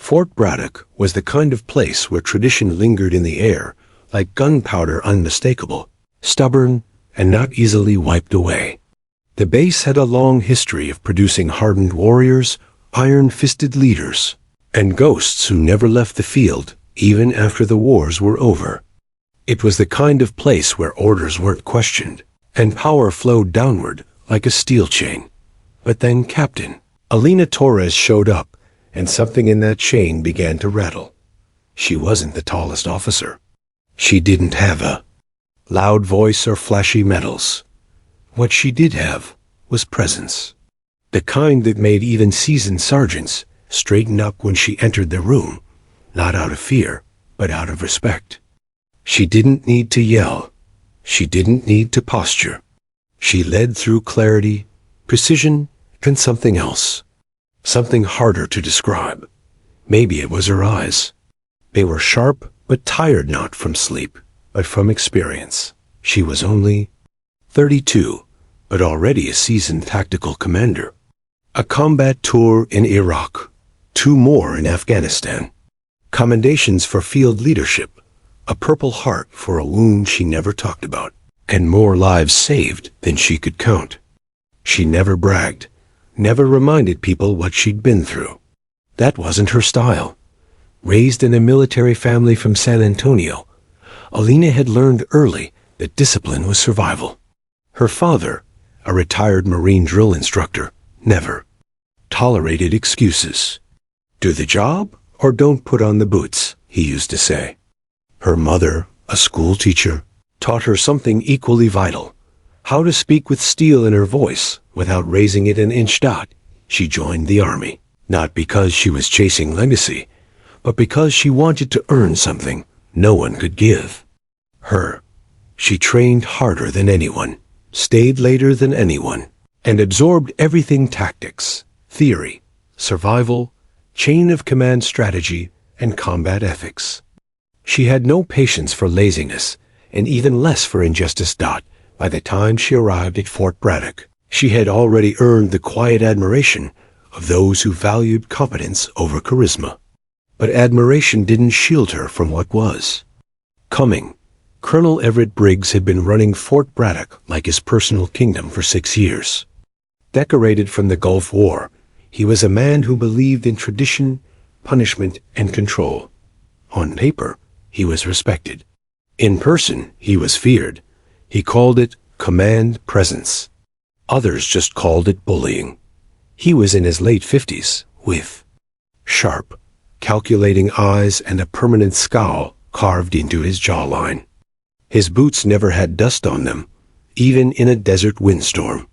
Fort Braddock was the kind of place where tradition lingered in the air, like gunpowder unmistakable, stubborn, and not easily wiped away. The base had a long history of producing hardened warriors, iron-fisted leaders, and ghosts who never left the field, even after the wars were over. It was the kind of place where orders weren't questioned, and power flowed downward like a steel chain. But then Captain Alina Torres showed up, and something in that chain began to rattle. She wasn't the tallest officer. She didn't have a loud voice or flashy medals. What she did have was presence. The kind that made even seasoned sergeants straighten up when she entered the room, not out of fear, but out of respect. She didn't need to yell. She didn't need to posture. She led through clarity, precision, and something else. Something harder to describe. Maybe it was her eyes. They were sharp, but tired not from sleep, but from experience. She was only 32, but already a seasoned tactical commander. A combat tour in Iraq, 2 more in Afghanistan. Commendations for field leadership, a Purple Heart for a wound she never talked about, and more lives saved than she could count. She never bragged, never reminded people what she'd been through. That wasn't her style. Raised in a military family from San Antonio, Alina had learned early that discipline was survival. Her father, a retired Marine drill instructor, never tolerated excuses. Do the job or don't put on the boots, he used to say. Her mother, a school teacher, taught her something equally vital: how to speak with steel in her voice without raising it an inch. She joined the army, not because she was chasing legacy, but because she wanted to earn something no one could give her. She trained harder than anyone, stayed later than anyone, and absorbed everything: tactics, theory, survival, chain of command strategy, and combat ethics. She had no patience for laziness, and even less for injustice. By the time she arrived at Fort Braddock, she had already earned the quiet admiration of those who valued competence over charisma. But admiration didn't shield her from what was coming. Colonel Everett Briggs had been running Fort Braddock like his personal kingdom for 6 years. Decorated from the Gulf War, he was a man who believed in tradition, punishment, and control. On paper, he was respected. In person, he was feared. He called it command presence. Others just called it bullying. He was in his late 50s, with sharp, calculating eyes and a permanent scowl carved into his jawline. His boots never had dust on them, even in a desert windstorm.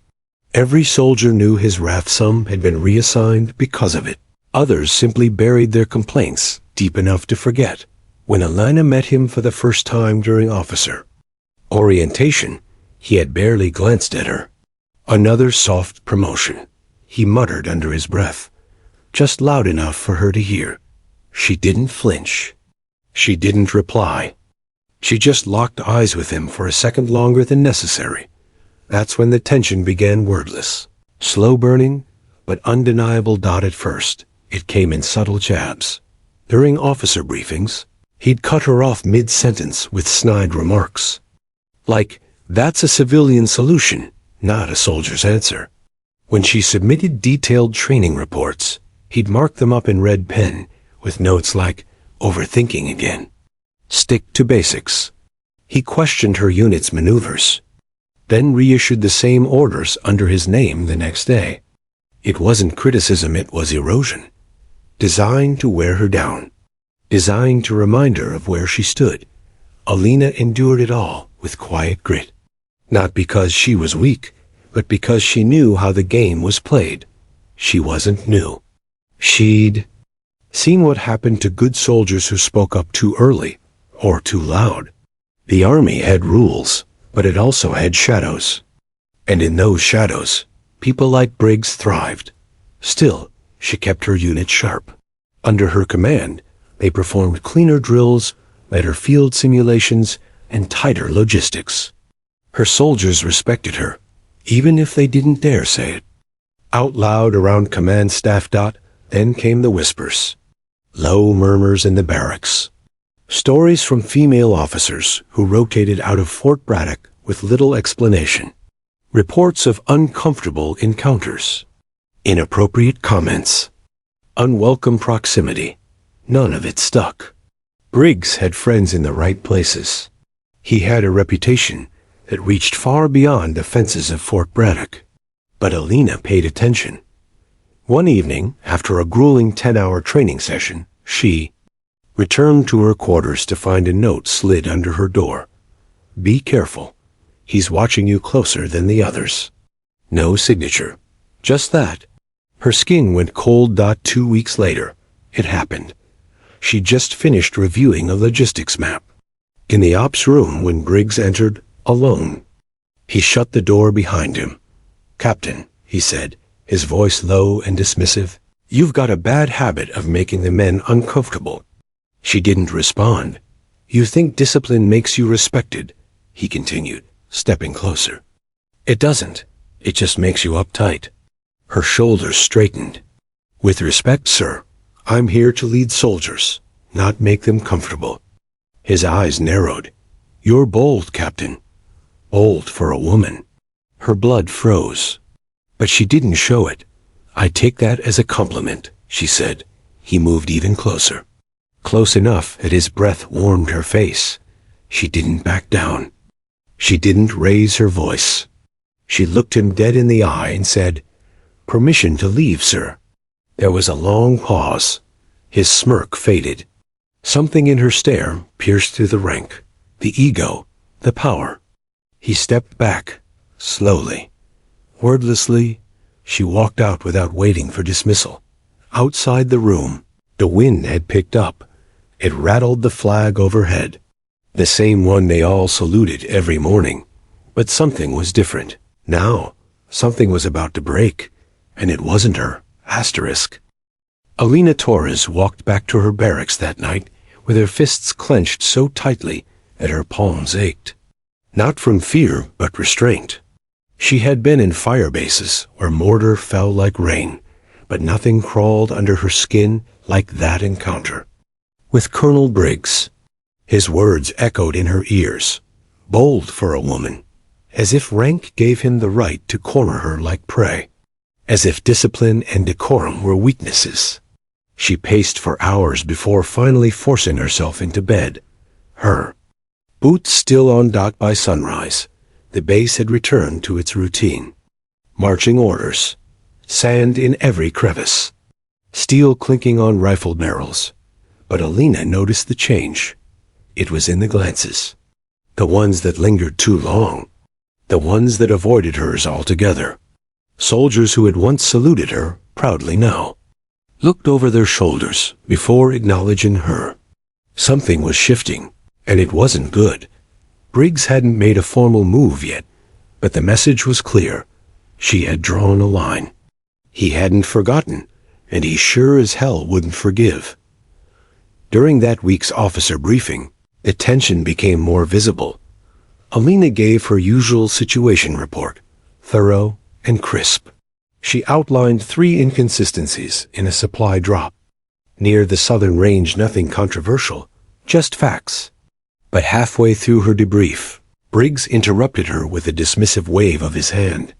Every soldier knew his wrath. Some had been reassigned because of it. Others simply buried their complaints deep enough to forget. When Alina met him for the first time during officer orientation, he had barely glanced at her. Another soft promotion, he muttered under his breath, just loud enough for her to hear. She didn't flinch. She didn't reply. She just locked eyes with him for a second longer than necessary. That's when the tension began, wordless, slow burning, but undeniable. At first, it came in subtle jabs. During officer briefings, he'd cut her off mid-sentence with snide remarks. Like, that's a civilian solution, not a soldier's answer. When she submitted detailed training reports, he'd mark them up in red pen with notes like, overthinking again. Stick to basics. He questioned her unit's maneuvers, then reissued the same orders under his name the next day. It wasn't criticism, it was erosion. Designed to wear her down. Designed to remind her of where she stood. Alina endured it all with quiet grit. Not because she was weak, but because she knew how the game was played. She wasn't new. She'd seen what happened to good soldiers who spoke up too early or too loud. The army had rules, but it also had shadows. And in those shadows, people like Briggs thrived. Still, she kept her unit sharp. Under her command, they performed cleaner drills, better field simulations, and tighter logistics. Her soldiers respected her, even if they didn't dare say it. Out loud around command staff. Then came the whispers. Low murmurs in the barracks. Stories from female officers who rotated out of Fort Braddock with little explanation. Reports of uncomfortable encounters. Inappropriate comments. Unwelcome proximity. None of it stuck. Briggs had friends in the right places. He had a reputation that reached far beyond the fences of Fort Braddock. But Alina paid attention. One evening, after a grueling 10-hour training session, she returned to her quarters to find a note slid under her door. "Be careful. He's watching you closer than the others." No signature. Just that. Her skin went cold. 2 weeks later, it happened. She just finished reviewing a logistics map. In the ops room when Briggs entered, alone. He shut the door behind him. "Captain," he said, his voice low and dismissive, "you've got a bad habit of making the men uncomfortable." She didn't respond. "You think discipline makes you respected," he continued, stepping closer. "It doesn't. It just makes you uptight." Her shoulders straightened. "With respect, sir, I'm here to lead soldiers, not make them comfortable." His eyes narrowed. "You're bold, Captain. Bold for a woman." Her blood froze. But she didn't show it. "I take that as a compliment," she said. He moved even closer. Close enough that his breath warmed her face. She didn't back down. She didn't raise her voice. She looked him dead in the eye and said, "Permission to leave, sir." There was a long pause. His smirk faded. Something in her stare pierced through the rank. The ego, the power. He stepped back, slowly. Wordlessly, she walked out without waiting for dismissal. Outside the room, the wind had picked up. It rattled the flag overhead. The same one they all saluted every morning. But something was different. Now, something was about to break. And it wasn't her. Asterisk. Alina Torres walked back to her barracks that night with her fists clenched so tightly that her palms ached. Not from fear, but restraint. She had been in fire bases where mortar fell like rain, but nothing crawled under her skin like that encounter. With Colonel Briggs, his words echoed in her ears, bold for a woman, as if rank gave him the right to corner her like prey. As if discipline and decorum were weaknesses. She paced for hours before finally forcing herself into bed. Her boots still on. By sunrise, the base had returned to its routine. Marching orders, sand in every crevice, steel clinking on rifle barrels. But Alina noticed the change. It was in the glances. The ones that lingered too long. The ones that avoided hers altogether. Soldiers who had once saluted her proudly now looked over their shoulders before acknowledging her. Something was shifting, and it wasn't good. Briggs hadn't made a formal move yet, but the message was clear. She had drawn a line. He hadn't forgotten, and he sure as hell wouldn't forgive. During that week's officer briefing, the tension became more visible. Alina gave her usual situation report, thorough and crisp. She outlined 3 inconsistencies in a supply drop. Near the southern range, nothing controversial, just facts. But halfway through her debrief, Briggs interrupted her with a dismissive wave of his hand.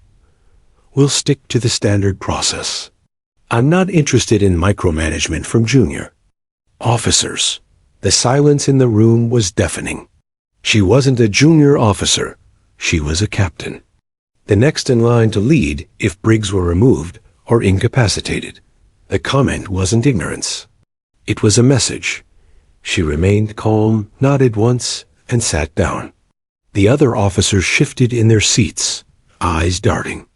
"We'll stick to the standard process. I'm not interested in micromanagement from junior officers." The silence in the room was deafening. She wasn't a junior officer. She was a captain. The next in line to lead if Briggs were removed or incapacitated. The comment wasn't ignorance. It was a message. She remained calm, nodded once, and sat down. The other officers shifted in their seats, eyes darting.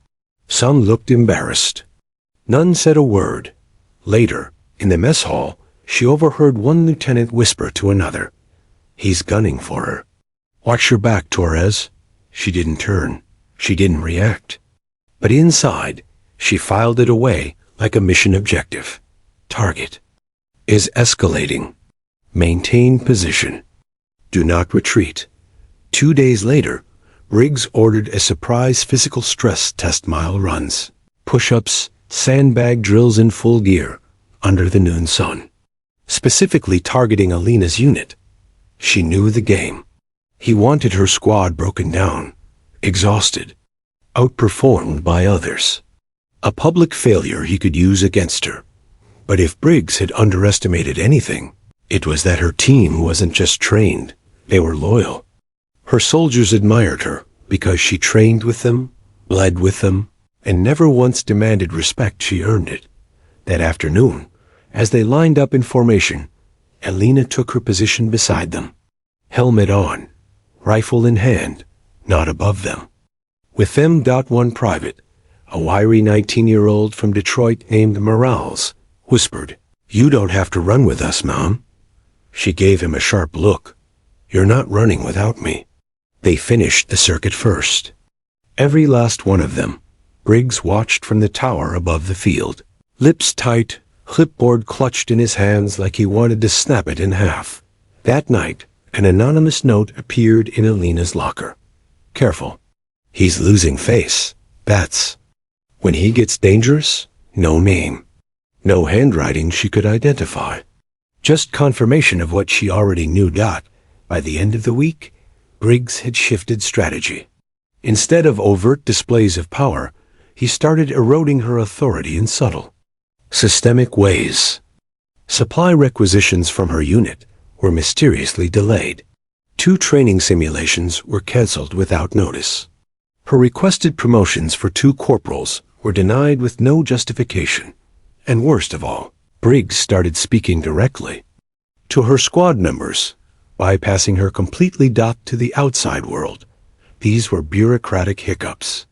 Some looked embarrassed. None said a word. Later, in the mess hall, she overheard one lieutenant whisper to another. "He's gunning for her. Watch your back, Torres." She didn't turn. She didn't react. But inside, she filed it away like a mission objective. Target is escalating. Maintain position. Do not retreat. 2 days later, Briggs ordered a surprise physical stress test mile runs. Push-ups, sandbag drills in full gear, under the noon sun. specifically targeting Alina's unit. She knew the game. He wanted her squad broken down, exhausted, outperformed by others. A public failure he could use against her. But if Briggs had underestimated anything, it was that her team wasn't just trained, they were loyal. Her soldiers admired her because she trained with them, led with them, and never once demanded respect. She earned it. That afternoon, as they lined up in formation, Alina took her position beside them. Helmet on, rifle in hand, not above them. With them, one private, a wiry 19-year-old from Detroit named Morales, whispered, "You don't have to run with us, Mom." She gave him a sharp look. "You're not running without me." They finished the circuit first. Every last one of them. Briggs watched from the tower above the field. Lips tight, clipboard clutched in his hands like he wanted to snap it in half. That night, an anonymous note appeared in Alina's locker. "Careful. He's losing face. That's. When he gets dangerous, no name. No handwriting she could identify. Just confirmation of what she already knew. By the end of the week, Briggs had shifted strategy. Instead of overt displays of power, he started eroding her authority in subtle, systemic ways. Supply requisitions from her unit were mysteriously delayed. 2 training simulations were canceled without notice. Her requested promotions for 2 corporals were denied with no justification. And worst of all, Briggs started speaking directly to her squad members, bypassing her completely. To the outside world, these were bureaucratic hiccups.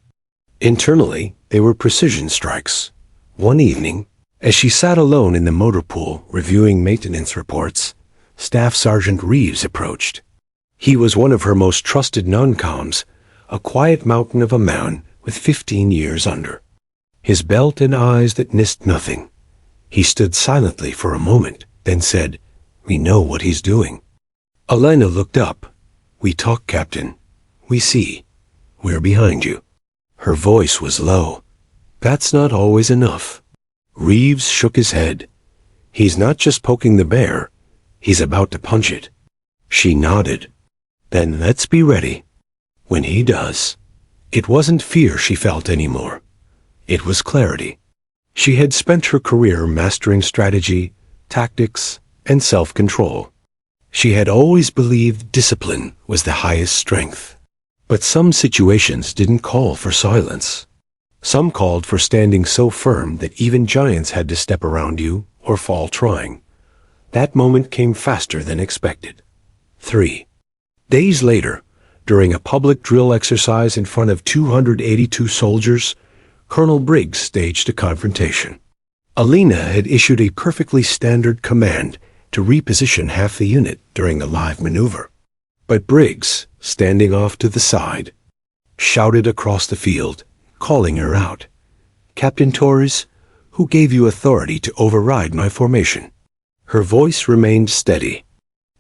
Internally, they were precision strikes. One evening, as she sat alone in the motor pool reviewing maintenance reports, Staff Sergeant Reeves approached. He was one of her most trusted non-coms, a quiet mountain of a man with 15 years under his belt and eyes that missed nothing. He stood silently for a moment, then said, "We know what he's doing." Alina looked up. "We talk, Captain. We see. We're behind you." Her voice was low. "That's not always enough." Reeves shook his head. "He's not just poking the bear. He's about to punch it." She nodded. "Then let's be ready. When he does." It wasn't fear she felt anymore. It was clarity. She had spent her career mastering strategy, tactics, and self-control. She had always believed discipline was the highest strength. But some situations didn't call for silence. Some called for standing so firm that even giants had to step around you or fall trying. That moment came faster than expected. 3 days later, during a public drill exercise in front of 282 soldiers, Colonel Briggs staged a confrontation. Alina had issued a perfectly standard command to reposition half the unit during a live maneuver. But Briggs, standing off to the side, shouted across the field, calling her out. "Captain Torres, who gave you authority to override my formation?" Her voice remained steady.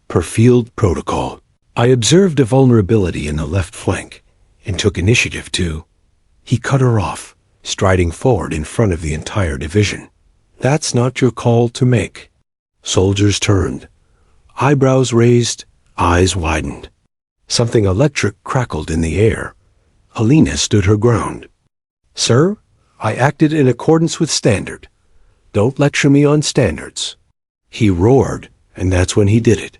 "Per field protocol. I observed a vulnerability in the left flank and took initiative to." He cut her off, striding forward in front of the entire division. "That's not your call to make." Soldiers turned, eyebrows raised, eyes widened. Something electric crackled in the air. Alina stood her ground. "Sir, I acted in accordance with standard. Don't lecture me on standards." He roared, and that's when he did it.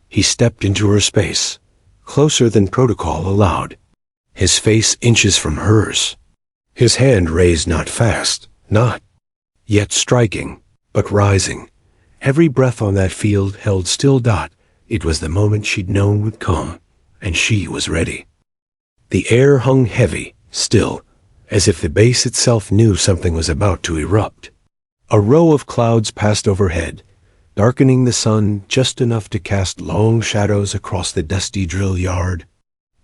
He stepped into her space, closer than protocol allowed. His face inches from hers. His hand raised, not fast, not yet striking, but rising. Every breath on that field held still. It was the moment she'd known would come, and she was ready. The air hung heavy, still, as if the base itself knew something was about to erupt. A row of clouds passed overhead, darkening the sun just enough to cast long shadows across the dusty drill yard.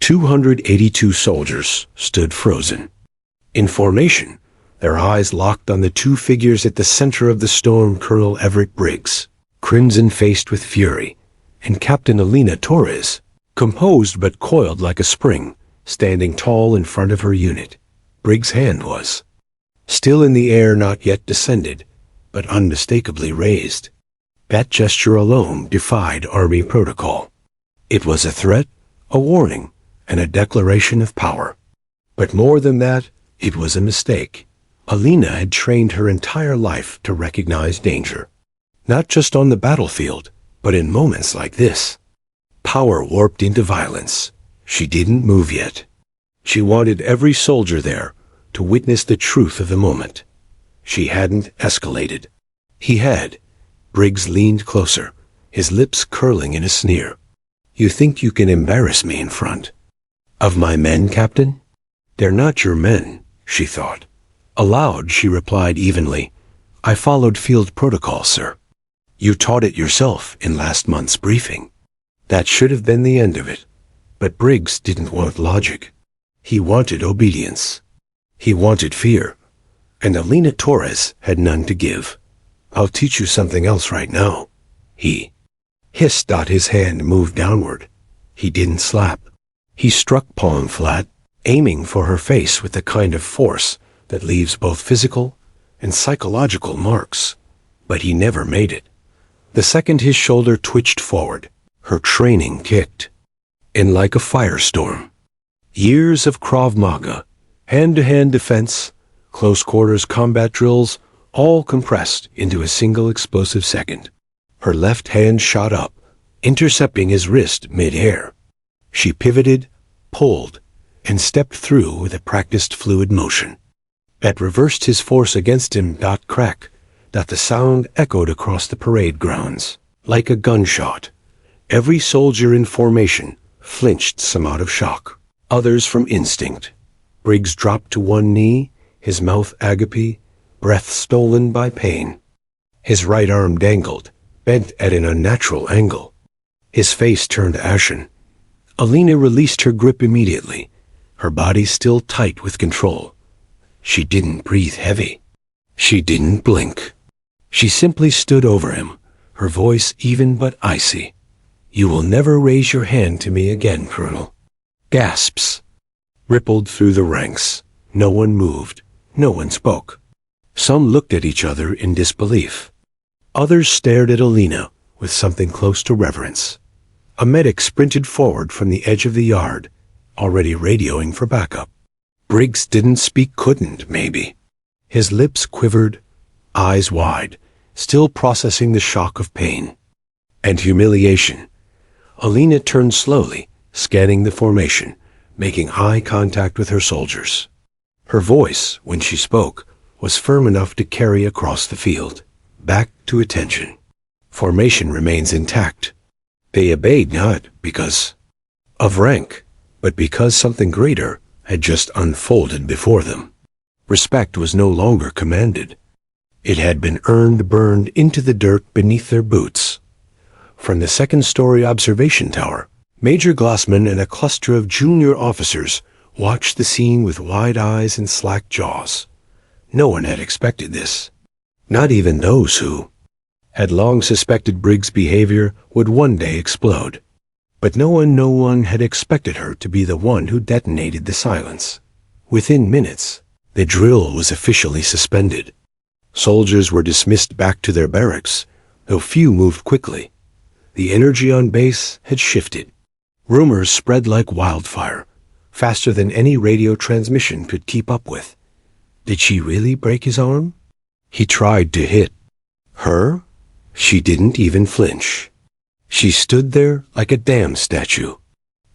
282 soldiers stood frozen. In formation, their eyes locked on the 2 figures at the center of the storm: Colonel Everett Briggs, crimson-faced with fury, and Captain Alina Torres, composed but coiled like a spring, standing tall in front of her unit. Briggs' hand was still in the air, not yet descended, but unmistakably raised. That gesture alone defied Army protocol. It was a threat, a warning, and a declaration of power. But more than that, it was a mistake. Alina had trained her entire life to recognize danger. Not just on the battlefield, but in moments like this. Power warped into violence. She didn't move yet. She wanted every soldier there to witness the truth of the moment. She hadn't escalated. He had. Briggs leaned closer, his lips curling in a sneer. "You think you can embarrass me in front of my men, Captain?" "They're not your men," she thought. Aloud, she replied evenly, "I followed field protocol, sir." "You taught it yourself in last month's briefing." That should have been the end of it. But Briggs didn't want logic. He wanted obedience. He wanted fear. And Alina Torres had none to give. "I'll teach you something else right now," he hissed. His hand moved downward. He didn't slap. He struck palm flat, aiming for her face with the kind of force that leaves both physical and psychological marks. But he never made it. The second his shoulder twitched forward, her training kicked in like a firestorm. Years of Krav Maga, hand-to-hand defense, close-quarters combat drills, all compressed into a single explosive second. Her left hand shot up, intercepting his wrist mid-air. She pivoted, pulled, and stepped through with a practiced fluid motion. That reversed his force against him. Crack. The sound echoed across the parade grounds, like a gunshot. Every soldier in formation flinched, some out of shock, others from instinct. Briggs dropped to one knee, his mouth agape, breath stolen by pain. His right arm dangled, bent at an unnatural angle. His face turned ashen. Alina released her grip immediately, her body still tight with control. She didn't breathe heavy. She didn't blink. She simply stood over him, her voice even but icy. "You will never raise your hand to me again, Colonel." Gasps rippled through the ranks. No one moved. No one spoke. Some looked at each other in disbelief. Others stared at Alina with something close to reverence. A medic sprinted forward from the edge of the yard, already radioing for backup. Briggs didn't speak, couldn't, maybe. His lips quivered, eyes wide, still processing the shock of pain and humiliation. Alina turned slowly, scanning the formation, making eye contact with her soldiers. Her voice, when she spoke, was firm enough to carry across the field. "Back to attention. Formation remains intact." They obeyed not because of rank, but because something greater had just unfolded before them. Respect was no longer commanded. It had been earned, burned into the dirt beneath their boots. From the second-story observation tower, Major Glassman and a cluster of junior officers watched the scene with wide eyes and slack jaws. No one had expected this. Not even those who had long suspected Briggs' behavior would one day explode. But no one had expected her to be the one who detonated the silence. Within minutes, the drill was officially suspended. Soldiers were dismissed back to their barracks, though few moved quickly. The energy on base had shifted. Rumors spread like wildfire, faster than any radio transmission could keep up with. Did she really break his arm? He tried to hit her. She didn't even flinch. She stood there like a damn statue.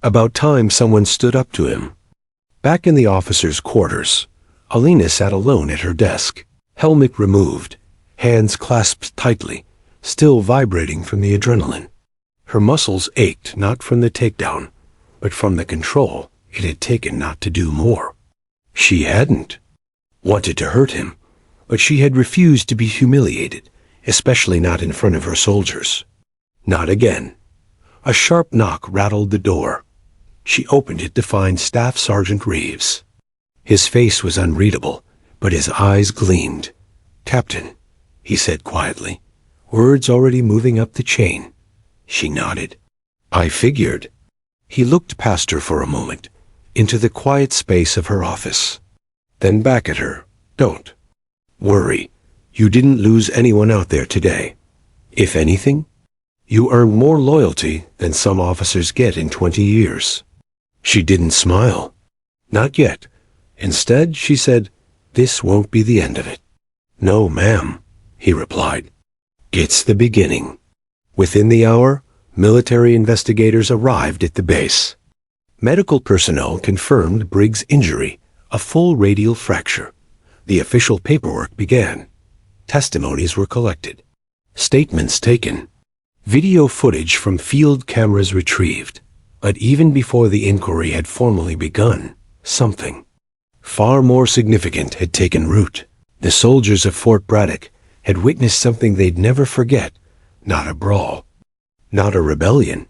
About time someone stood up to him. Back in the officers' quarters, Alina sat alone at her desk, helmet removed, hands clasped tightly, still vibrating from the adrenaline. Her muscles ached not from the takedown, but from the control it had taken not to do more. She hadn't wanted to hurt him, but she had refused to be humiliated, especially not in front of her soldiers. Not again. A sharp knock rattled the door. She opened it to find Staff Sergeant Reeves. His face was unreadable, but his eyes gleamed. "Captain," he said quietly, words already moving up the chain. She nodded. "I figured." He looked past her for a moment, into the quiet space of her office. Then back at her. "Don't worry. You didn't lose anyone out there today. If anything, you earn more loyalty than some officers get in 20 years. She didn't smile. Not yet. Instead, she said, "This won't be the end of it." "No, ma'am," he replied. "It's the beginning." Within the hour, military investigators arrived at the base. Medical personnel confirmed Briggs' injury, a full radial fracture. The official paperwork began. Testimonies were collected. Statements taken. Video footage from field cameras retrieved. But even before the inquiry had formally begun, something far more significant had taken root. The soldiers of Fort Braddock had witnessed something they'd never forget. Not a brawl, not a rebellion,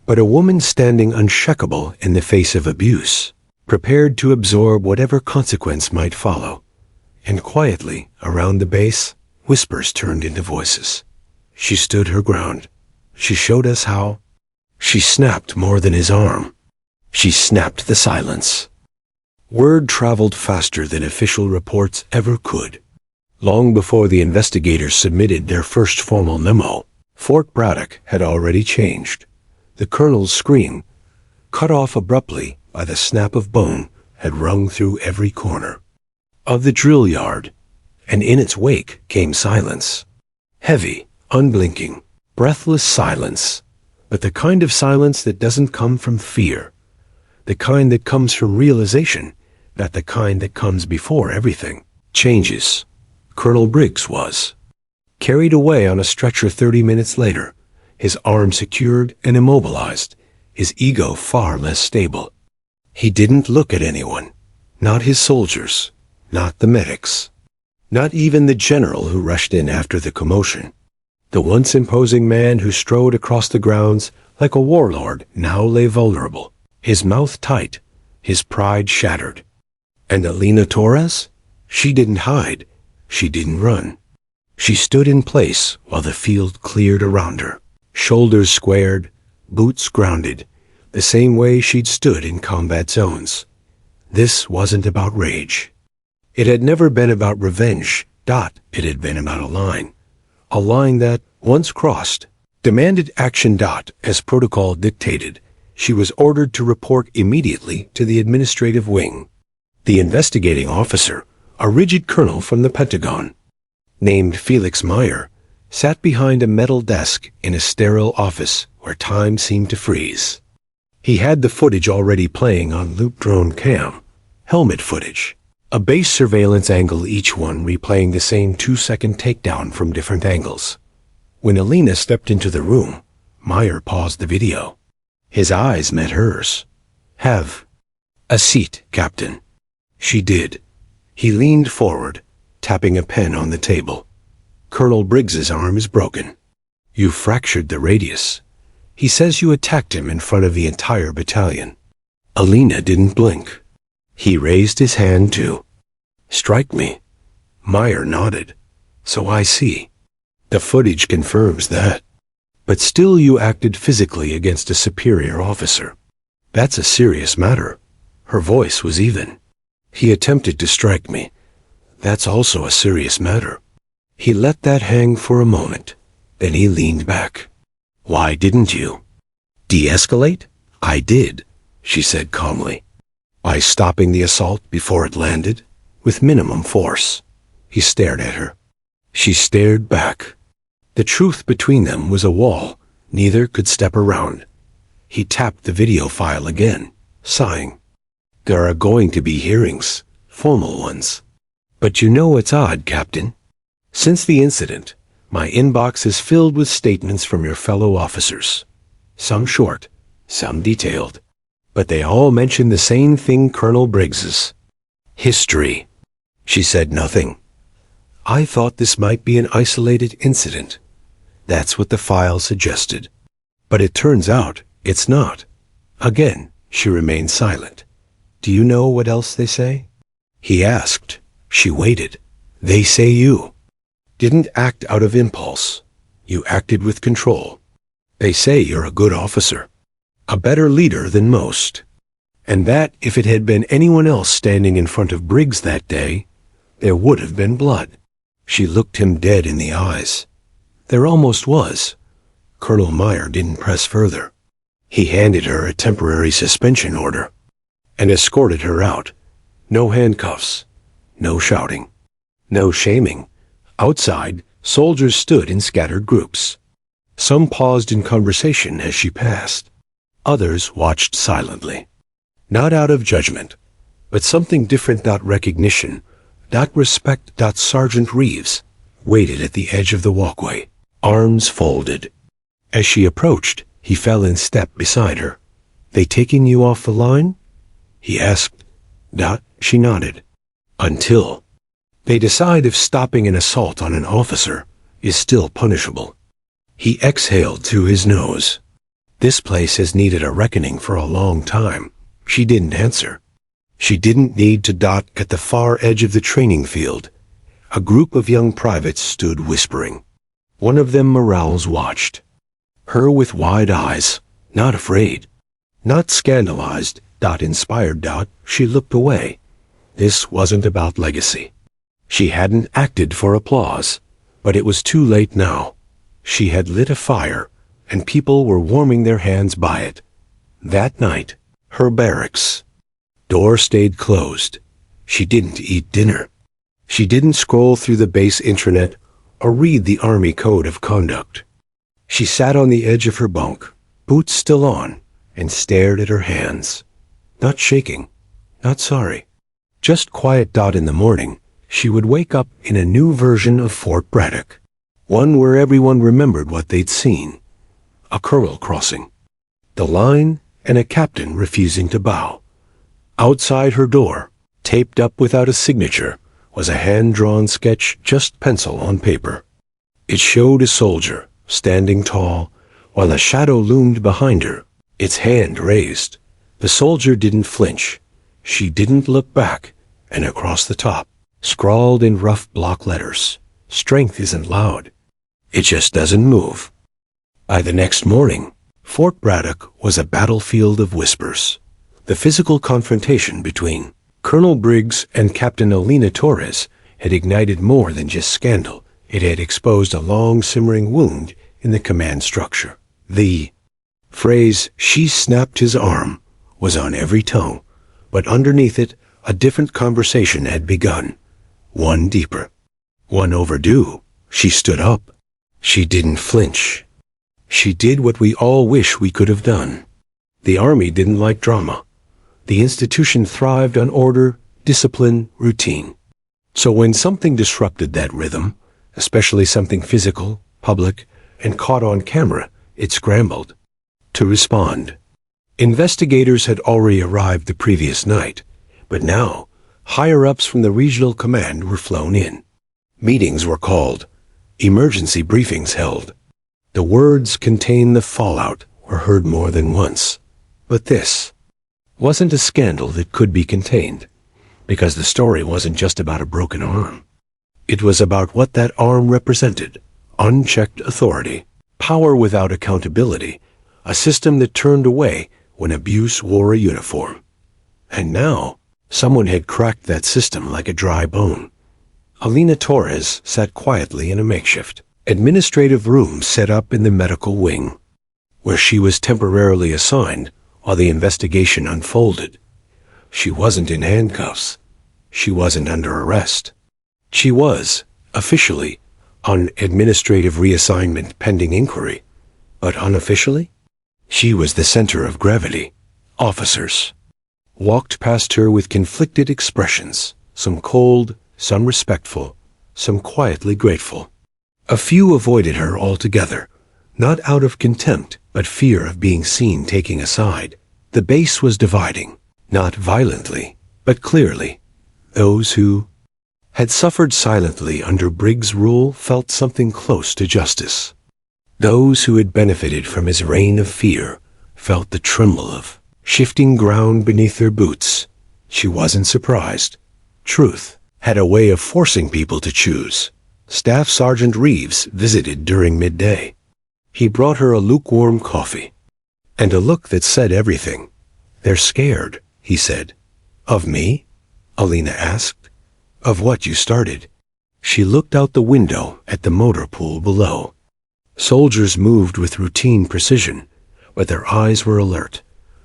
but a woman standing unshakable in the face of abuse, prepared to absorb whatever consequence might follow. And quietly, around the base, whispers turned into voices. She stood her ground. She showed us how. She snapped more than his arm. She snapped the silence. Word traveled faster than official reports ever could. Long before the investigators submitted their first formal memo, Fort Braddock had already changed. The colonel's scream, cut off abruptly by the snap of bone, had rung through every corner of the drill yard, and in its wake came silence. Heavy, unblinking, breathless silence, but the kind of silence that doesn't come from fear, the kind that comes from realization, not the kind that comes before everything changes. Colonel Briggs was carried away on a stretcher 30 minutes later, his arm secured and immobilized, his ego far less stable. He didn't look at anyone, not his soldiers, not the medics, not even the general who rushed in after the commotion. The once imposing man who strode across the grounds like a warlord now lay vulnerable, his mouth tight, his pride shattered. And Alina Torres? She didn't hide. She didn't run. She stood in place while the field cleared around her, shoulders squared, boots grounded, the same way she'd stood in combat zones. This wasn't about rage. It had never been about revenge. It had been about a line that, once crossed, demanded action. As protocol dictated, she was ordered to report immediately to the administrative wing. The investigating officer, a rigid colonel from the Pentagon, named Felix Meyer, sat behind a metal desk in a sterile office where time seemed to freeze. He had the footage already playing on loop drone cam, helmet footage, a base surveillance angle, each one replaying the same 2-second takedown from different angles. When Alina stepped into the room, Meyer paused the video. His eyes met hers. "Have a seat, Captain." She did. He leaned forward, tapping a pen on the table. "Colonel Briggs's arm is broken. You fractured the radius. He says you attacked him in front of the entire battalion." Alina didn't blink. He raised his hand too. "Strike me." Meyer nodded. "So I see. The footage confirms that. But still you acted physically against a superior officer. That's a serious matter." Her voice was even. "He attempted to strike me. That's also a serious matter." He let that hang for a moment. Then he leaned back. "Why didn't you de-escalate?" "I did," she said calmly. "By stopping the assault before it landed, with minimum force." He stared at her. She stared back. The truth between them was a wall neither could step around. He tapped the video file again, sighing. "There are going to be hearings, formal ones. But you know it's odd, Captain. Since the incident, my inbox is filled with statements from your fellow officers. Some short, some detailed. But they all mention the same thing, Colonel Briggs's history." She said nothing. "I thought this might be an isolated incident. That's what the file suggested. But it turns out it's not." Again, she remained silent. "Do you know what else they say?" He asked. She waited. "They say you didn't act out of impulse. You acted with control. They say you're a good officer, a better leader than most. And that if it had been anyone else standing in front of Briggs that day, there would have been blood." She looked him dead in the eyes. There almost was. Colonel Meyer didn't press further. He handed her a temporary suspension order and escorted her out. No handcuffs, no shouting, no shaming. Outside, soldiers stood in scattered groups. Some paused in conversation as she passed. Others watched silently. Not out of judgment, but something different. Recognition, respect. Sergeant Reeves waited at the edge of the walkway, arms folded. As she approached, he fell in step beside her. "They taking you off the line?" he asked. She nodded. "Until they decide if stopping an assault on an officer is still punishable." He exhaled through his nose. This place has needed a reckoning for a long time. She didn't answer. She didn't need to. At the far edge of the training field, a group of young privates stood whispering. One of them, Morales, watched her with wide eyes, not afraid, not scandalized. Inspired. She looked away. This wasn't about legacy. She hadn't acted for applause, but it was too late now. She had lit a fire, and people were warming their hands by it. That night, her barracks door stayed closed. She didn't eat dinner. She didn't scroll through the base intranet or read the Army Code of Conduct. She sat on the edge of her bunk, boots still on, and stared at her hands. Not shaking, not sorry, just quiet. In the morning, she would wake up in a new version of Fort Braddock, one where everyone remembered what they'd seen. A colonel crossing the line and a captain refusing to bow. Outside her door, taped up without a signature, was a hand-drawn sketch, just pencil on paper. It showed a soldier standing tall, while a shadow loomed behind her, its hand raised. The soldier didn't flinch. She didn't look back, and across the top, scrawled in rough block letters, "Strength isn't loud. It just doesn't move." By the next morning, Fort Braddock was a battlefield of whispers. The physical confrontation between Colonel Briggs and Captain Alina Torres had ignited more than just scandal. It had exposed a long simmering wound in the command structure. The phrase, "she snapped his arm," was on every tongue, but underneath it, a different conversation had begun. One deeper, one overdue. She stood up. She didn't flinch. She did what we all wish we could have done. The Army didn't like drama. The institution thrived on order, discipline, routine. So when something disrupted that rhythm, especially something physical, public, and caught on camera, it scrambled to respond. Investigators had already arrived the previous night, but now higher-ups from the regional command were flown in. Meetings were called, emergency briefings held. The words "contain the fallout" were heard more than once. But this wasn't a scandal that could be contained, because the story wasn't just about a broken arm. It was about what that arm represented: unchecked authority, power without accountability, a system that turned away when abuse wore a uniform. And now, someone had cracked that system like a dry bone. Alina Torres sat quietly in a makeshift administrative room set up in the medical wing, where she was temporarily assigned while the investigation unfolded. She wasn't in handcuffs. She wasn't under arrest. She was, officially, on administrative reassignment pending inquiry, but unofficially, she was the center of gravity. Officers walked past her with conflicted expressions, some cold, some respectful, some quietly grateful. A few avoided her altogether, not out of contempt, but fear of being seen taking a side. The base was dividing, not violently, but clearly. Those who had suffered silently under Briggs' rule felt something close to justice. Those who had benefited from his reign of fear felt the tremble of shifting ground beneath their boots. She wasn't surprised. Truth had a way of forcing people to choose. Staff Sergeant Reeves visited during midday. He brought her a lukewarm coffee and a look that said everything. "They're scared," he said. "Of me?" Alina asked. "Of what you started." She looked out the window at the motor pool below. Soldiers moved with routine precision, but their eyes were alert,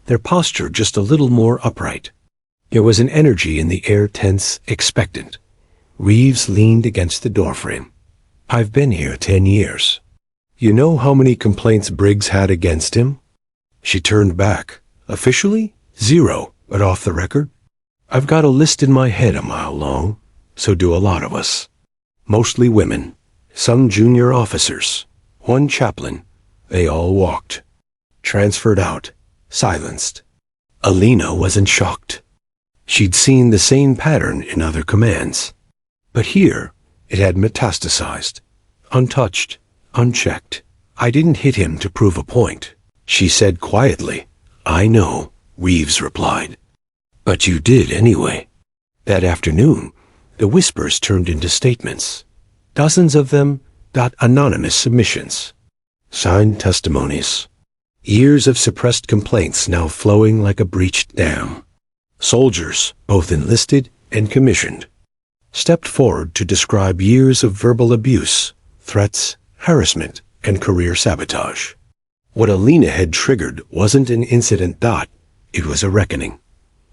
their posture just a little more upright. There was an energy in the air, tense, expectant. Reeves leaned against the doorframe. "I've been here 10 years. You know how many complaints Briggs had against him?" She turned back. "Officially, 0, but off the record? I've got a list in my head a mile long. So do a lot of us. Mostly women, some junior officers, one chaplain. They all walked. Transferred out, silenced." Alina wasn't shocked. She'd seen the same pattern in other commands. But here, it had metastasized. Untouched, unchecked. "I didn't hit him to prove a point," she said quietly. "I know," Reeves replied. "But you did anyway." That afternoon, the whispers turned into statements. Dozens of them, anonymous submissions. Signed testimonies. Years of suppressed complaints now flowing like a breached dam. Soldiers, both enlisted and commissioned, stepped forward to describe years of verbal abuse, threats, harassment, and career sabotage. What Alina had triggered wasn't an incident. It was a reckoning.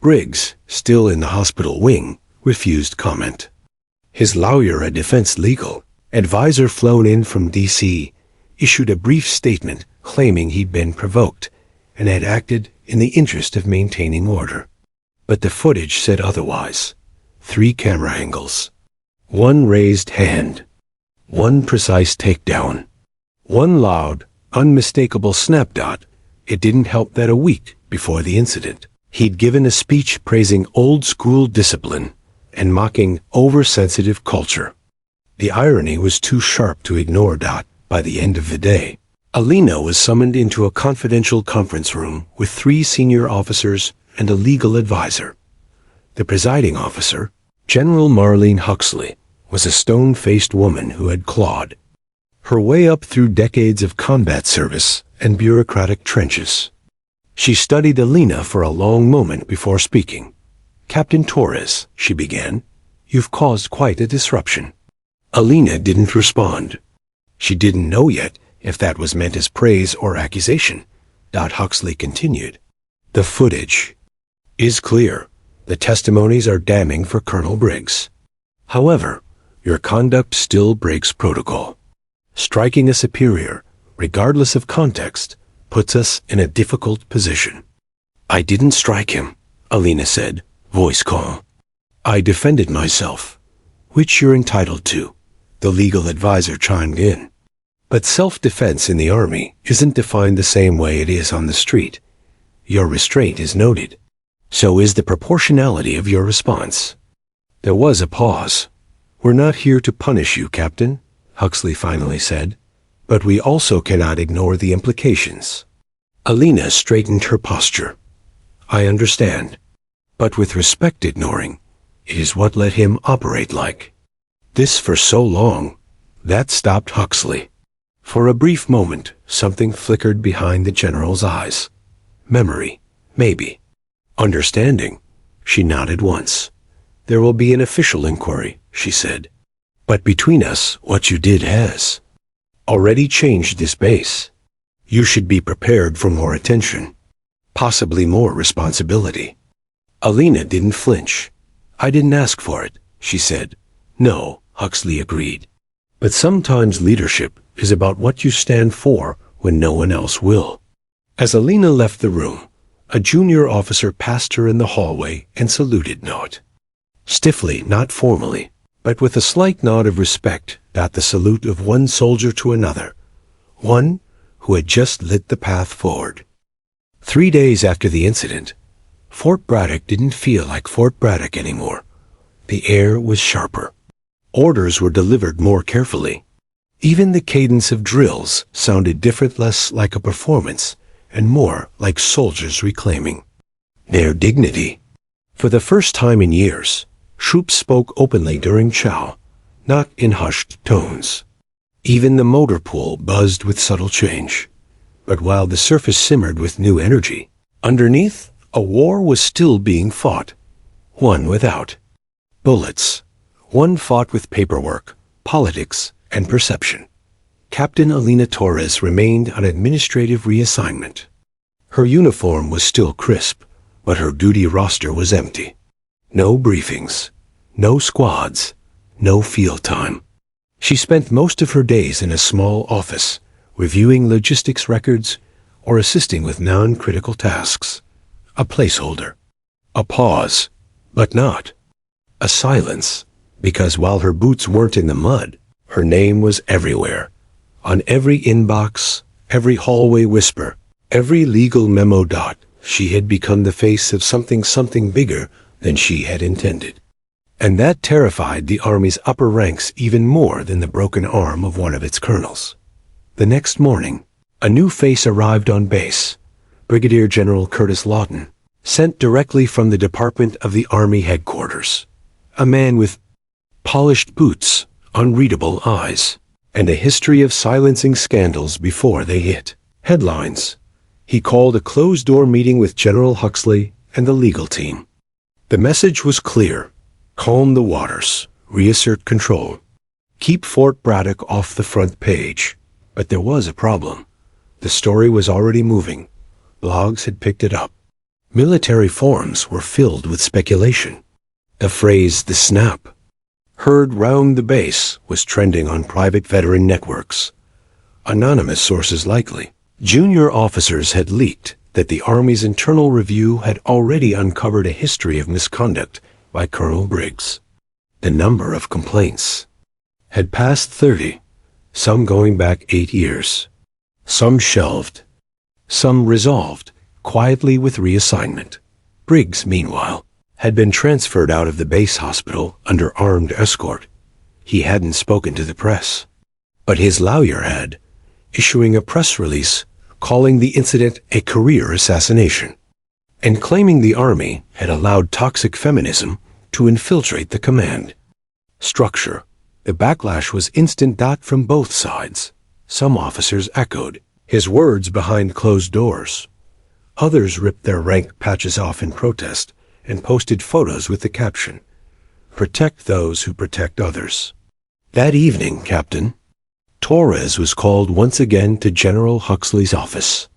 Briggs, still in the hospital wing, refused comment. His lawyer, a defense legal advisor flown in from D.C., issued a brief statement claiming he'd been provoked and had acted in the interest of maintaining order. But the footage said otherwise. 3 camera angles. 1 raised hand. 1 precise takedown. 1 loud, unmistakable snap. It didn't help that a week before the incident, he'd given a speech praising old-school discipline and mocking oversensitive culture. The irony was too sharp to ignore. By the end of the day, Alina was summoned into a confidential conference room with 3 senior officers and a legal advisor. The presiding officer, General Marlene Huxley, was a stone-faced woman who had clawed her way up through decades of combat service and bureaucratic trenches. She studied Alina for a long moment before speaking. "Captain Torres," she began, "you've caused quite a disruption." Alina didn't respond. She didn't know yet if that was meant as praise or accusation. Huxley continued. "The footage is clear. The testimonies are damning for Colonel Briggs. However, your conduct still breaks protocol. Striking a superior, regardless of context, puts us in a difficult position." "I didn't strike him," Alina said, voice calm. "I defended myself." "Which you're entitled to," the legal advisor chimed in. "But self-defense in the Army isn't defined the same way it is on the street. Your restraint is noted. So is the proportionality of your response." There was a pause. "We're not here to punish you, Captain," Huxley finally said, "but we also cannot ignore the implications." Alina straightened her posture. "I understand. But with respect, ignoring it is what let him operate like this for so long." That stopped Huxley. For a brief moment, something flickered behind the general's eyes. Memory, maybe. Understanding. She nodded once. "There will be an official inquiry," she said. "But between us, what you did has already changed this base. You should be prepared for more attention, possibly more responsibility." Alina didn't flinch. "I didn't ask for it," she said. "No," Huxley agreed. "But sometimes leadership is about what you stand for when no one else will." As Alina left the room, a junior officer passed her in the hallway and saluted. Not stiffly, not formally, but with a slight nod of respect. The salute of one soldier to another, one who had just lit the path forward. 3 days after the incident, Fort Braddock didn't feel like Fort Braddock anymore. The air was sharper. Orders were delivered more carefully. Even the cadence of drills sounded different, less like a performance and more like soldiers reclaiming their dignity. For the first time in years, troops spoke openly during chow, not in hushed tones. Even the motor pool buzzed with subtle change. But while the surface simmered with new energy, underneath, a war was still being fought. One without bullets. One fought with paperwork, politics, and perception. Captain Alina Torres remained on administrative reassignment. Her uniform was still crisp, but her duty roster was empty. No briefings, no squads, no field time. She spent most of her days in a small office, reviewing logistics records or assisting with non-critical tasks. A placeholder. A pause, but not. A silence, because while her boots weren't in the mud, her name was everywhere. On every inbox, every hallway whisper, every legal memo dot, she had become the face of something bigger than she had intended. And that terrified the Army's upper ranks even more than the broken arm of one of its colonels. The next morning, a new face arrived on base, Brigadier General Curtis Lawton, sent directly from the Department of the Army headquarters. A man with polished boots, unreadable eyes, and a history of silencing scandals before they hit headlines. He called a closed-door meeting with General Huxley and the legal team. The message was clear. Calm the waters, reassert control. Keep Fort Braddock off the front page. But there was a problem. The story was already moving. Blogs had picked it up. Military forums were filled with speculation. The phrase, "the snap," heard round the base, was trending on private veteran networks. Anonymous sources likely. Junior officers had leaked that the Army's internal review had already uncovered a history of misconduct by Colonel Briggs. The number of complaints had passed 30, some going back 8 years. Some shelved, some resolved, quietly with reassignment. Briggs, meanwhile, had been transferred out of the base hospital under armed escort. He hadn't spoken to the press, but his lawyer had, issuing a press release calling the incident a career assassination, and claiming the Army had allowed toxic feminism to infiltrate the command structure. The backlash was instant from both sides. Some officers echoed his words behind closed doors. Others ripped their rank patches off in protest and posted photos with the caption, "Protect those who protect others." That evening, Captain Torres was called once again to General Huxley's office.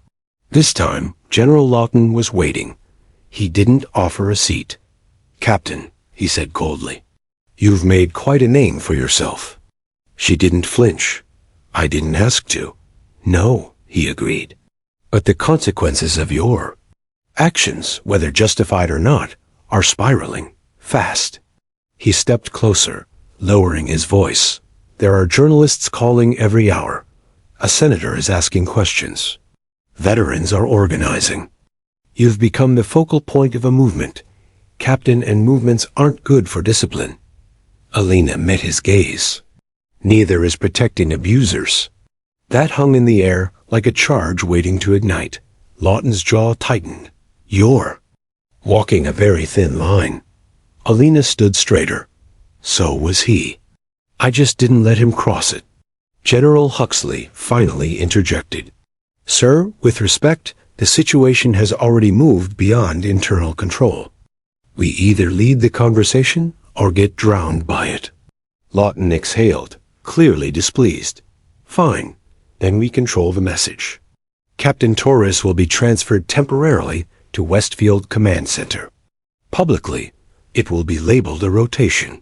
This time, General Lawton was waiting. He didn't offer a seat. "Captain," he said coldly, "you've made quite a name for yourself." She didn't flinch. "I didn't ask to." "No," he agreed. "But the consequences of your actions, whether justified or not, are spiraling fast." He stepped closer, lowering his voice. "There are journalists calling every hour. A senator is asking questions. Veterans are organizing. You've become the focal point of a movement, Captain, and movements aren't good for discipline." Alina met his gaze. "Neither is protecting abusers." That hung in the air like a charge waiting to ignite. Lawton's jaw tightened. "You're walking a very thin line." Alina stood straighter. So was he. "I just didn't let him cross it." General Huxley finally interjected. "Sir, with respect, the situation has already moved beyond internal control. We either lead the conversation or get drowned by it." Lawton exhaled, clearly displeased. "Fine, then we control the message. Captain Torres will be transferred temporarily to Westfield Command Center. Publicly, it will be labeled a rotation.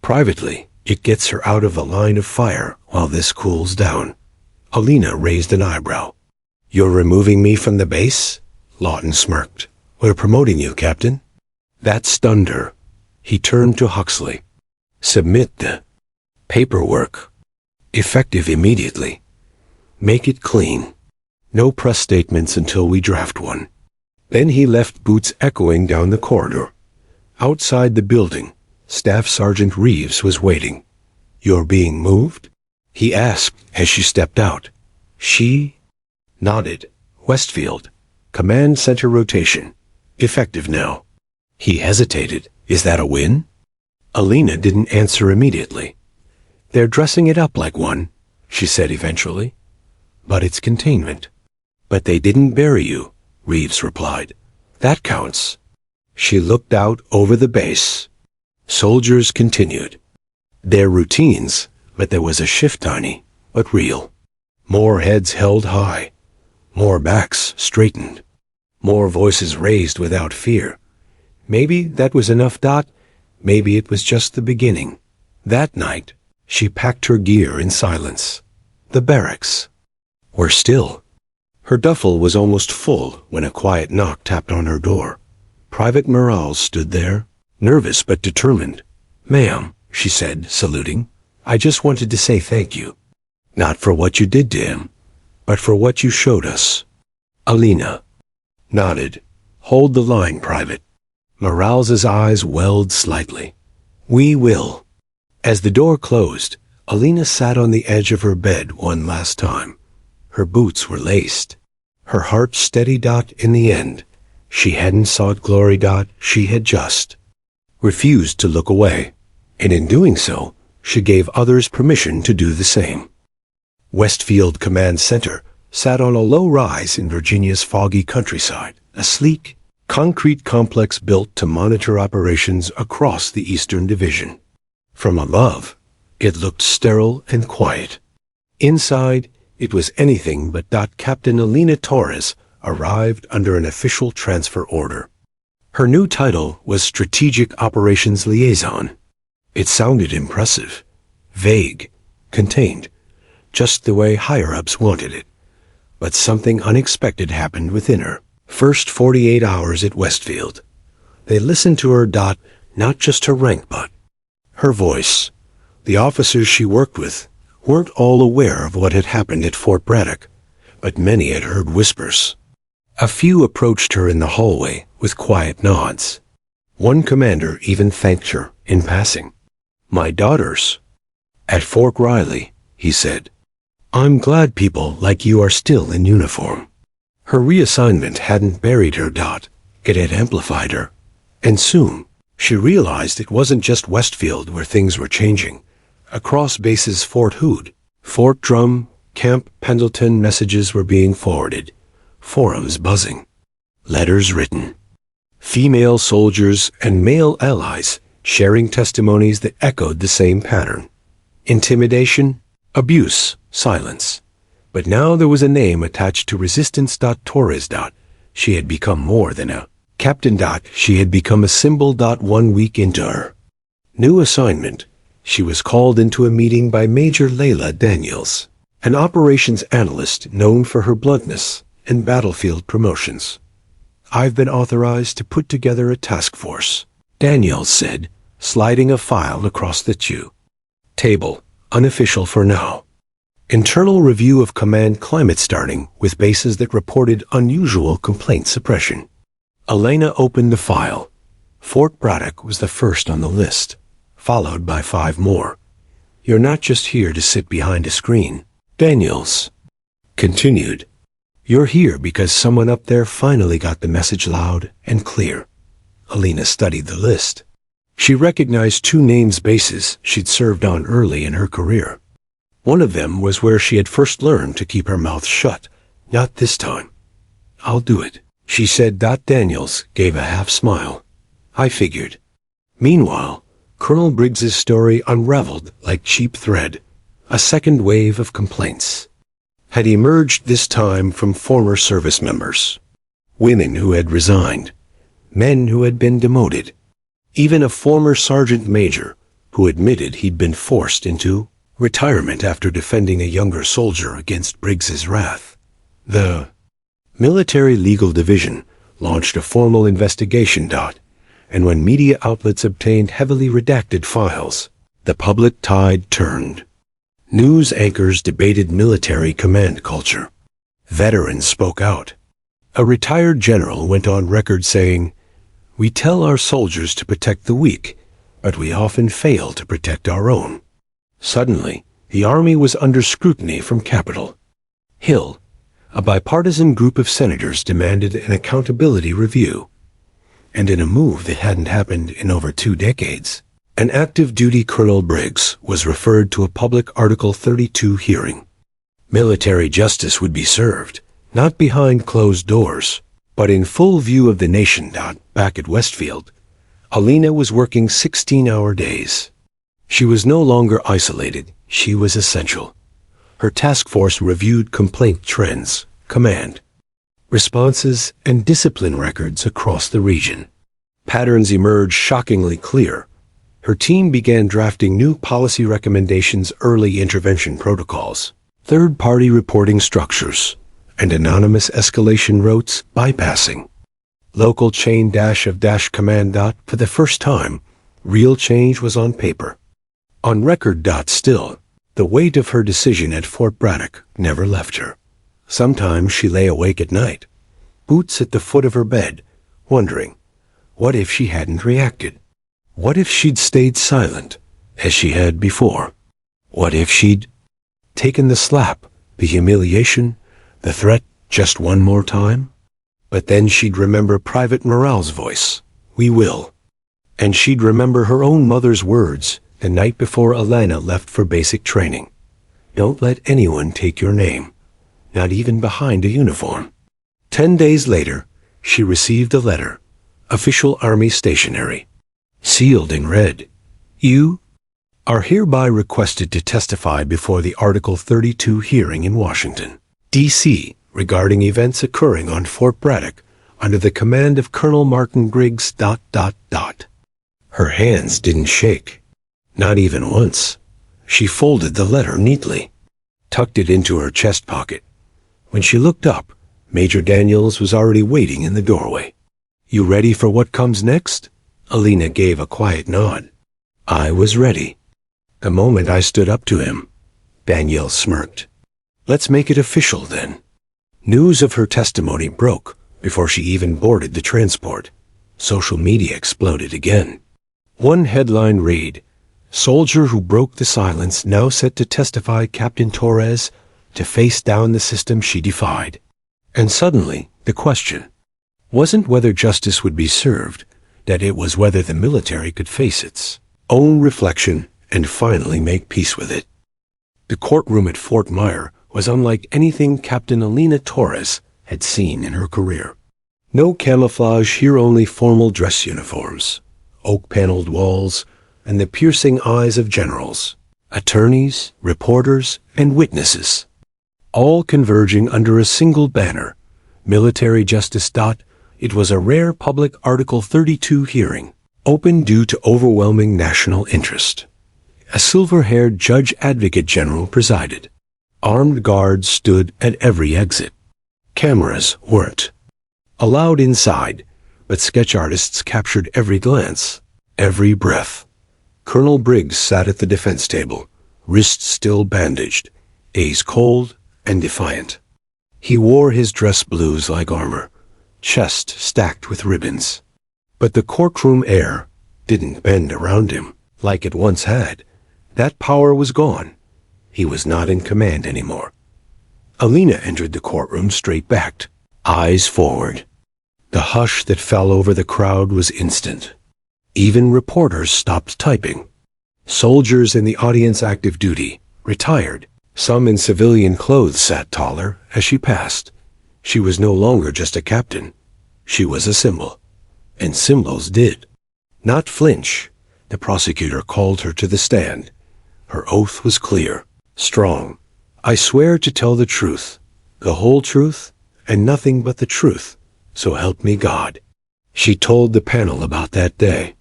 Privately, it gets her out of the line of fire while this cools down." Alina raised an eyebrow. "You're removing me from the base?" Lawton smirked. "We're promoting you, Captain." That stunned her. He turned to Huxley. "Submit the paperwork. Effective immediately. Make it clean. No press statements until we draft one." Then he left boots echoing down the corridor. Outside the building, Staff Sergeant Reeves was waiting. "You're being moved?" he asked as she stepped out. She nodded. "Westfield, Command Center rotation. Effective now." He hesitated. "Is that a win?" Alina didn't answer immediately. "They're dressing it up like one," she said eventually. "But it's containment." "But they didn't bury you," Reeves replied. "That counts." She looked out over the base. Soldiers continued their routines, but there was a shift, tiny but real. More heads held high, more backs straightened, more voices raised without fear. Maybe that was enough, Dot. Maybe it was just the beginning. That night, she packed her gear in silence. The barracks were still. Her duffel was almost full when a quiet knock tapped on her door. Private Morales stood there, nervous but determined. "Ma'am," she said, saluting, "I just wanted to say thank you. Not for what you did to him, but for what you showed us." Alina nodded. "Hold the line, Private." Morales's eyes welled slightly. "We will." As the door closed, Alina sat on the edge of her bed one last time. Her boots were laced. Her heart steady, Dot, in the end. She hadn't sought glory, Dot. She had just refused to look away. And in doing so, she gave others permission to do the same. Westfield Command Center sat on a low rise in Virginia's foggy countryside, a sleek, concrete complex built to monitor operations across the Eastern Division. From above, it looked sterile and quiet. Inside, it was anything but. Captain Alina Torres arrived under an official transfer order. Her new title was Strategic Operations Liaison. It sounded impressive, vague, contained, just the way higher-ups wanted it. But something unexpected happened within her. First 48 hours at Westfield. They listened to her, not just her rank, but her voice. The officers she worked with weren't all aware of what had happened at Fort Braddock, but many had heard whispers. A few approached her in the hallway with quiet nods. One commander even thanked her in passing. "My daughters at Fort Riley," he said. "I'm glad people like you are still in uniform." Her reassignment hadn't buried her, it had amplified her. And soon, she realized it wasn't just Westfield where things were changing. Across bases Fort Hood, Fort Drum, Camp Pendleton, messages were being forwarded, forums buzzing, letters written. Female soldiers and male allies sharing testimonies that echoed the same pattern. Intimidation, abuse, silence. But now there was a name attached to Resistance. Torres. She had become more than a captain. She had become a symbol. 1 week into her new assignment, she was called into a meeting by Major Layla Daniels, an operations analyst known for her bluntness and battlefield promotions. "I've been authorized to put together a task force," Daniels said, sliding a file across the table. "Unofficial for now. Internal review of command climate, starting with bases that reported unusual complaint suppression." Elena opened the file. Fort Braddock was the first on the list, followed by 5 more. "You're not just here to sit behind a screen," Daniels continued. "You're here because someone up there finally got the message loud and clear." Alina studied the list. She recognized 2 names, bases she'd served on early in her career. One of them was where she had first learned to keep her mouth shut. "Not this time." "I'll do it," she said. Daniels gave a half smile. "I figured." Meanwhile, Colonel Briggs's story unraveled like cheap thread. A second wave of complaints had emerged, this time from former service members. Women who had resigned, men who had been demoted, even a former sergeant major who admitted he'd been forced into retirement after defending a younger soldier against Briggs's wrath. The Military Legal Division launched a formal investigation. And when media outlets obtained heavily redacted files, the public tide turned. News anchors debated military command culture. Veterans spoke out. A retired general went on record saying, "We tell our soldiers to protect the weak, but we often fail to protect our own." Suddenly, the Army was under scrutiny from Capitol Hill. A bipartisan group of senators demanded an accountability review. And in a move that hadn't happened in over 2 decades, an active-duty Colonel Briggs was referred to a public Article 32 hearing. Military justice would be served, not behind closed doors, but in full view of the nation. Back at Westfield, Alina was working 16-hour days. She was no longer isolated, she was essential. Her task force reviewed complaint trends, command responses, and discipline records across the region. Patterns emerged shockingly clear. Her team began drafting new policy recommendations, early intervention protocols, third-party reporting structures, and anonymous escalation routes bypassing local chain of command. For the first time, real change was on paper. On record. Still, the weight of her decision at Fort Braddock never left her. Sometimes she lay awake at night, boots at the foot of her bed, wondering, what if she hadn't reacted? What if she'd stayed silent, as she had before? What if she'd taken the slap, the humiliation, the threat just one more time? But then she'd remember Private Morale's voice, "We will." And she'd remember her own mother's words the night before Alana left for basic training. "Don't let anyone take your name, not even behind a uniform." 10 days later, she received a letter, official Army stationery, sealed in red. "You are hereby requested to testify before the Article 32 hearing in Washington, D.C., regarding events occurring on Fort Braddock under the command of Colonel Martin Griggs. Her hands didn't shake, not even once. She folded the letter neatly, tucked it into her chest pocket. When she looked up, Major Daniels was already waiting in the doorway. "You ready for what comes next?" Alina gave a quiet nod. "I was ready. The moment I stood up to him." Daniel smirked. "Let's make it official then." News of her testimony broke before she even boarded the transport. Social media exploded again. One headline read, "Soldier who broke the silence now set to testify, Captain Torres, to face down the system she defied." And suddenly, the question wasn't whether justice would be served, that it was whether the military could face its own reflection and finally make peace with it. The courtroom at Fort Myer was unlike anything Captain Alina Torres had seen in her career. No camouflage here, only formal dress uniforms, oak-paneled walls, and the piercing eyes of generals, attorneys, reporters, and witnesses, all converging under a single banner, military justice. It was a rare public Article 32 hearing, open due to overwhelming national interest. A silver-haired judge advocate general presided. Armed guards stood at every exit. Cameras weren't allowed inside, but sketch artists captured every glance, every breath. Colonel Briggs sat at the defense table, wrists still bandaged, eyes cold and defiant. He wore his dress blues like armor, chest stacked with ribbons. But the courtroom air didn't bend around him like it once had. That power was gone. He was not in command anymore. Alina entered the courtroom straight-backed, eyes forward. The hush that fell over the crowd was instant. Even reporters stopped typing. Soldiers in the audience active duty, retired, some in civilian clothes, sat taller as she passed. She was no longer just a captain. She was a symbol. And symbols did not flinch. The prosecutor called her to the stand. Her oath was clear, strong. "I swear to tell the truth, the whole truth, and nothing but the truth, so help me God." She told the panel about that day.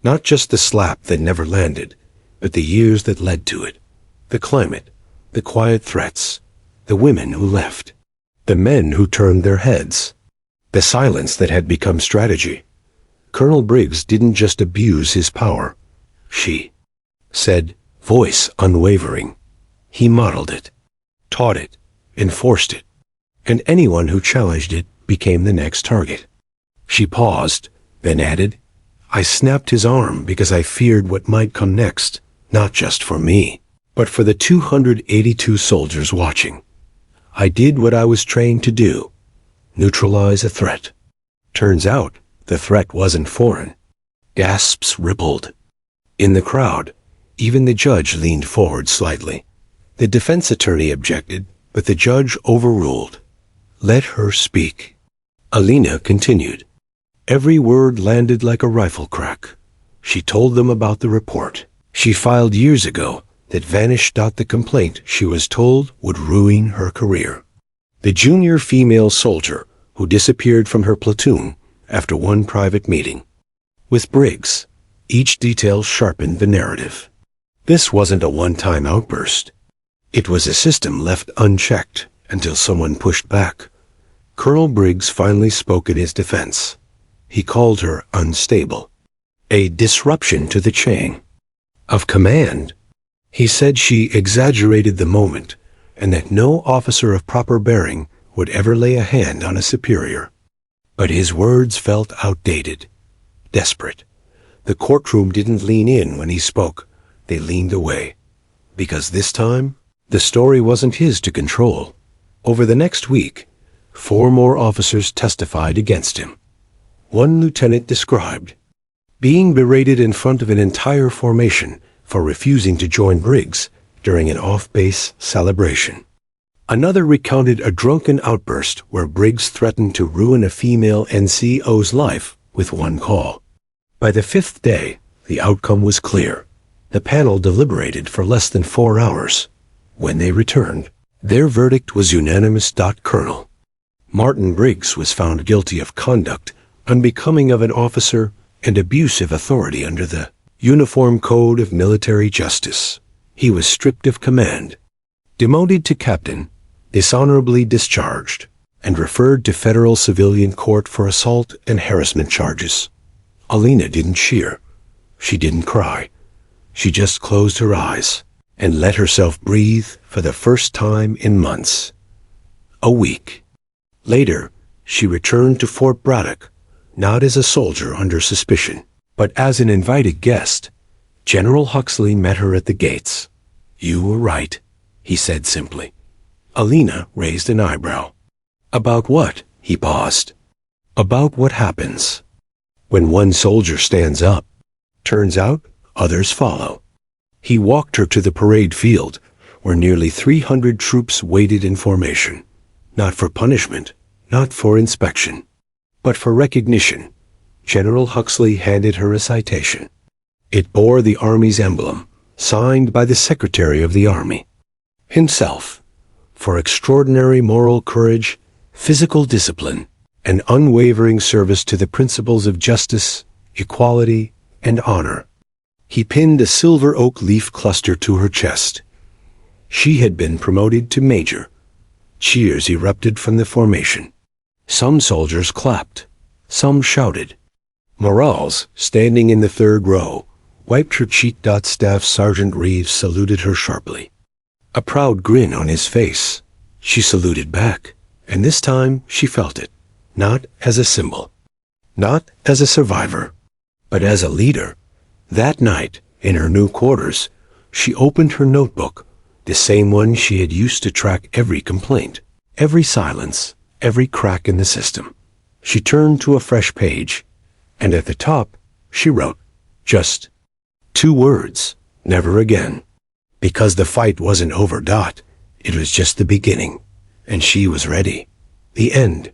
Not just the slap that never landed, but the years that led to it. The climate, the quiet threats, the women who left, the men who turned their heads, the silence that had become strategy. Colonel Briggs didn't just abuse his power. She said, voice unwavering. He modeled it, taught it, enforced it, and anyone who challenged it became the next target. She paused, then added, "I snapped his arm because I feared what might come next, not just for me, but for the 282 soldiers watching. I did what I was trained to do, neutralize a threat." Turns out, the threat wasn't foreign. Gasps rippled. In the crowd, even the judge leaned forward slightly. The defense attorney objected, but the judge overruled. Let her speak. Alina continued. Every word landed like a rifle crack. She told them about the report she filed years ago that vanished. The complaint, she was told, would ruin her career. The junior female soldier who disappeared from her platoon after one private meeting. With Briggs, each detail sharpened the narrative. This wasn't a one-time outburst. It was a system left unchecked until someone pushed back. Colonel Briggs finally spoke in his defense. He called her unstable, a disruption to the chain of command. He said she exaggerated the moment, and that no officer of proper bearing would ever lay a hand on a superior. But his words felt outdated, desperate. The courtroom didn't lean in when he spoke. They leaned away. Because this time, the story wasn't his to control. Over the next week, 4 more officers testified against him. One lieutenant described being berated in front of an entire formation for refusing to join Briggs during an off-base celebration. Another recounted a drunken outburst where Briggs threatened to ruin a female NCO's life with one call. By the 5th day, the outcome was clear. The panel deliberated for less than 4 hours. When they returned, their verdict was unanimous. Colonel Martin Briggs was found guilty of conduct unbecoming of an officer and abuse of authority under the Uniform Code of Military Justice. He was stripped of command, demoted to captain, dishonorably discharged, and referred to federal civilian court for assault and harassment charges. Alina didn't cheer. She didn't cry. She just closed her eyes and let herself breathe for the first time in months. A week later, she returned to Fort Braddock, not as a soldier under suspicion, but as an invited guest. General Huxley met her at the gates. "You were right," he said simply. Alina raised an eyebrow. "About what?" He paused. "About what happens when one soldier stands up. Turns out, others follow." He walked her to the parade field, where nearly 300 troops waited in formation, not for punishment, not for inspection, but for recognition. General Huxley handed her a citation. It bore the Army's emblem, signed by the Secretary of the Army himself, for extraordinary moral courage, physical discipline, and unwavering service to the principles of justice, equality, and honor. He pinned a silver oak leaf cluster to her chest. She had been promoted to major. Cheers erupted from the formation. Some soldiers clapped. Some shouted. Morales, standing in the 3rd row, wiped her cheek. Staff Sergeant Reeves saluted her sharply. A proud grin on his face. She saluted back, and this time she felt it, not as a symbol, not as a survivor, but as a leader. That night, in her new quarters, she opened her notebook, the same one she had used to track every complaint, every silence, every crack in the system. She turned to a fresh page, and at the top, she wrote, just 2 words, never again. Because the fight wasn't over. It was just the beginning, and she was ready. The end.